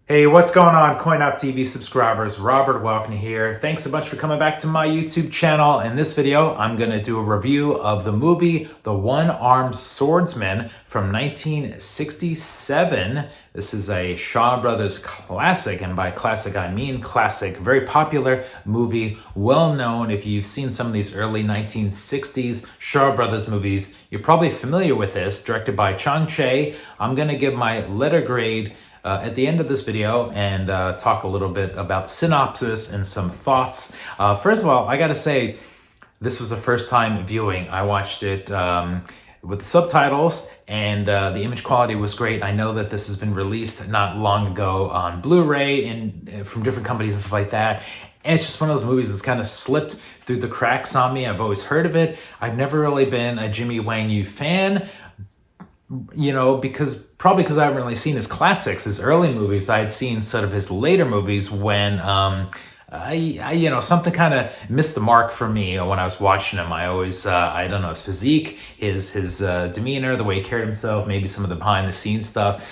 Hey, what's going on, CoinOpTV subscribers? Robert Welkin here. Thanks so much for coming back to my YouTube channel. In this video, I'm going to do a review of the movie The One Armed Swordsman from 1967. This is a Shaw Brothers classic, and by classic I mean classic. Very popular movie, well known. If you've seen some of these early 1960s Shaw Brothers movies, you're probably familiar with this. Directed by Chang Che. I'm going to give my letter grade at the end of this video and talk a little bit about the synopsis and some thoughts. First of all, I gotta say, this was the first time viewing. I watched it with the subtitles, and the image quality was great. I know that this has been released not long ago on Blu-ray and from different companies and stuff like that. And it's just one of those movies that's kind of slipped through the cracks on me. I've always heard of it. I've never really been a Jimmy Wang Yu fan, you know, probably because I haven't really seen his classics, his early movies. I had seen sort of his later movies when you know, something kind of missed the mark for me when I was watching him. I always, I don't know, his physique, his demeanor, the way he carried himself, maybe some of the behind the scenes stuff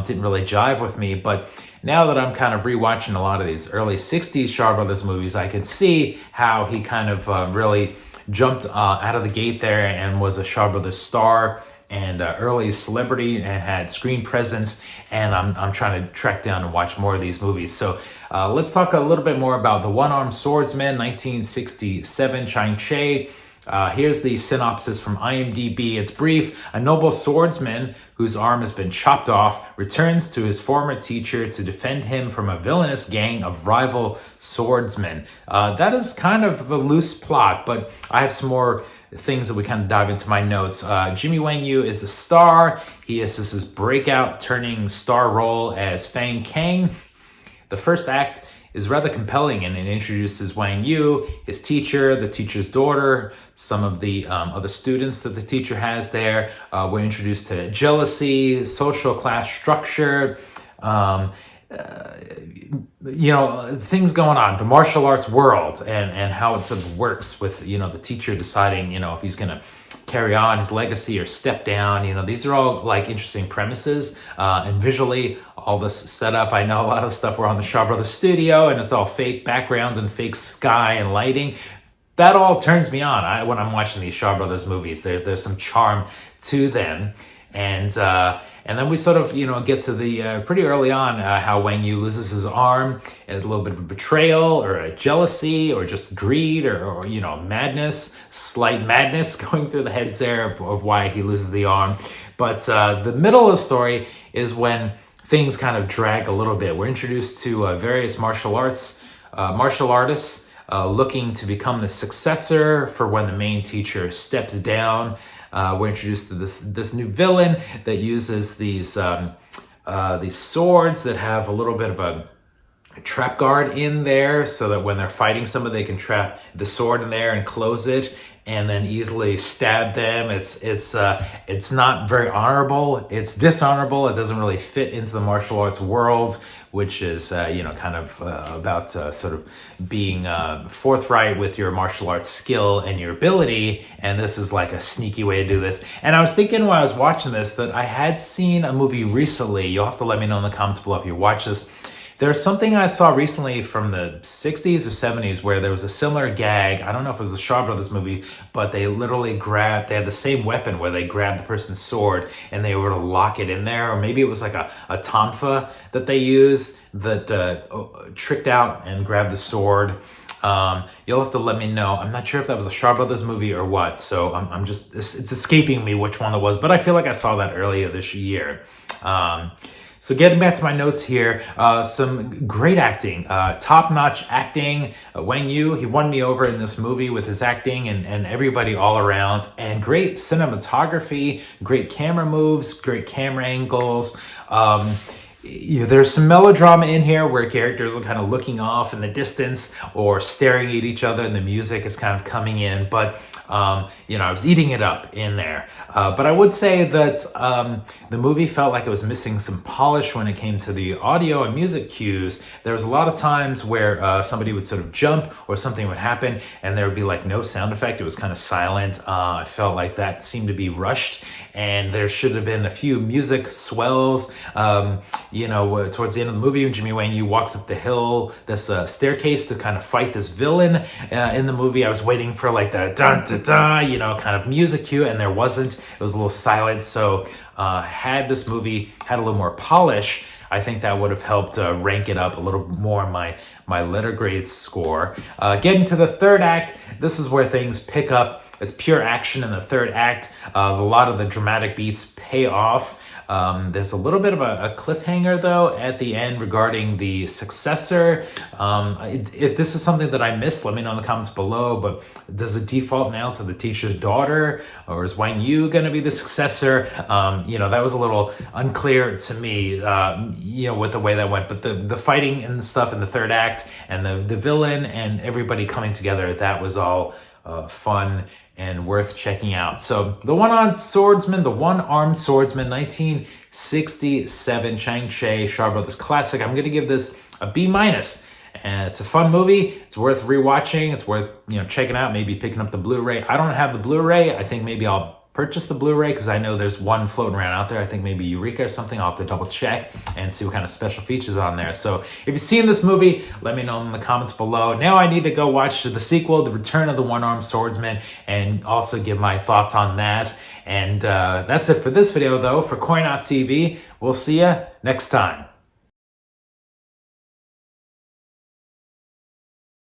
didn't really jive with me. But now that I'm kind of rewatching a lot of these early 60s Shaw Brothers movies, I can see how he kind of really jumped out of the gate there and was a Shaw Brothers star and early celebrity and had screen presence, and I'm trying to track down and watch more of these movies. So let's talk a little bit more about The One Armed Swordsman, 1967, Chang Che. Here's the synopsis from IMDb. It's brief. A noble swordsman whose arm has been chopped off returns to his former teacher to defend him from a villainous gang of rival swordsmen. That is kind of the loose plot, but I have some more things that we kind of dive into my notes. Jimmy Wang Yu is the star. This is his breakout turning star role as Fang Kang. The first act is rather compelling, and it introduces Wang Yu, his teacher, the teacher's daughter, some of the other students that the teacher has there. We're introduced to jealousy, social class structure, you know, things going on, the martial arts world, and how it sort of works with, you know, the teacher deciding, you know, if he's gonna carry on his legacy or step down. You know, these are all like interesting premises, and visually all this setup. I know a lot of the stuff we're on the Shaw Brothers studio and it's all fake backgrounds and fake sky and lighting. That all turns me on when I'm watching these Shaw Brothers movies. There's some charm to them. And then we sort of, you know, get to the pretty early on how Wang Yu loses his arm, and a little bit of a betrayal or a jealousy or just greed or you know, madness, slight madness going through the heads there of why he loses the arm. But the middle of the story is when things kind of drag a little bit. We're introduced to various martial artists looking to become the successor for when the main teacher steps down. We're introduced to this new villain that uses these swords that have a little bit of a trap guard in there, so that when they're fighting somebody, they can trap the sword in there and close it, and then easily stab them. It's not very honorable. It's dishonorable. It doesn't really fit into the martial arts world, which is you know, kind of about sort of being forthright with your martial arts skill and your ability. And this is like a sneaky way to do this. And I was thinking while I was watching this that I had seen a movie recently. You'll have to let me know in the comments below if you watch this. There's something I saw recently from the 60s or 70s where there was a similar gag. I don't know if it was a Shaw Brothers movie, but they literally they had the same weapon where they grabbed the person's sword and they were to lock it in there. Or maybe it was like a tonfa that they use that tricked out and grabbed the sword. You'll have to let me know. I'm not sure if that was a Shaw Brothers movie or what, so I'm just, it's escaping me which one it was, but I feel like I saw that earlier this year. So getting back to my notes here, some great acting, top-notch acting. Wang Yu, he won me over in this movie with his acting and everybody all around, and great cinematography, great camera moves, great camera angles. You know, there's some melodrama in here where characters are kind of looking off in the distance or staring at each other, and the music is kind of coming in, but you know, I was eating it up in there. But I would say that the movie felt like it was missing some polish when it came to the audio and music cues. There was a lot of times where somebody would sort of jump or something would happen and there would be like no sound effect. It was kind of silent. I felt like that seemed to be rushed. and there should have been a few music swells. You know, towards the end of the movie, when Jimmy Wang Yu walks up the hill, this staircase to kind of fight this villain in the movie, I was waiting for like the dun da da, you know, kind of music cue, and there wasn't. It was a little silent. So had this movie had a little more polish, I think that would have helped rank it up a little more in my letter grade score. Getting to the third act, this is where things pick up. It's pure action in the third act. A lot of the dramatic beats pay off. There's a little bit of a cliffhanger, though, at the end regarding the successor. If this is something that I missed, let me know in the comments below. But does it default now to the teacher's daughter? Or is Wang Yu going to be the successor? You know, that was a little unclear to me, you know, with the way that went. But the fighting and stuff in the third act and the villain and everybody coming together, that was all fun and worth checking out. So the One Armed Swordsman, 1967 Chang Cheh Shaw Brothers classic. I'm going to give this a B-. And it's a fun movie. It's worth rewatching. It's worth, you know, checking out, maybe picking up the Blu-ray. I don't have the Blu-ray. I think maybe I'll purchase the Blu-ray because I know there's one floating around out there. I think maybe Eureka or something. I'll have to double check and see what kind of special features on there. So if you've seen this movie, let me know in the comments below. Now I need to go watch the sequel, The Return of the One Armed Swordsman, and also give my thoughts on that. And that's it for this video, though. For CoinOpTV, we'll see you next time.